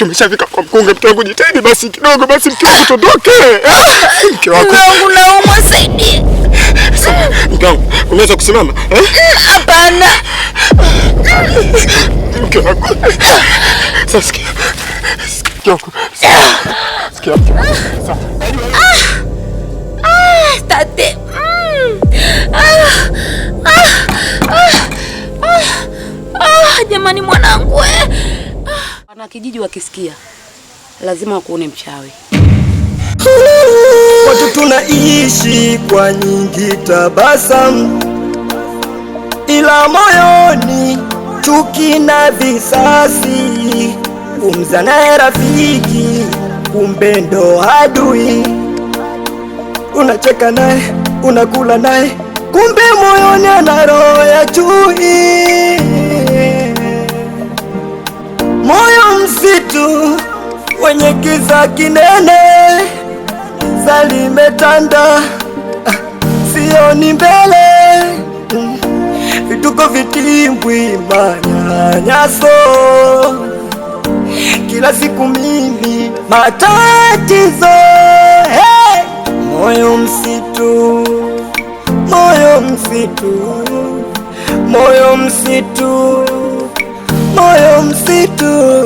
tumeshafika kwa mkunga. Mke wangu jitahidi basi kidogo, basi mke wangu tuondoke. Mke wangu naumwa, saidie. Mke wangu unaweza kusimama? Hapana. Mke wangu sasa sikia. Sikia. Tate. Jamani mwanangu wana kijiji wakisikia lazima wakuone mchawi. Watu tunaishi kwa nyingi tabasamu, ila moyoni chuki na visasi. Kumza naye rafiki, kumbe ndo adui. Unacheka naye, unakula naye, kumbe moyoni ana roho ya chui. Moyo msitu wenye giza kinene, giza limetanda, sioni mbele. Vituko, vitimbwi, manyanyaso, kila siku mimi matatizo. Hey! Moyo msitu, moyo msitu, moyo msitu, moyo msitu.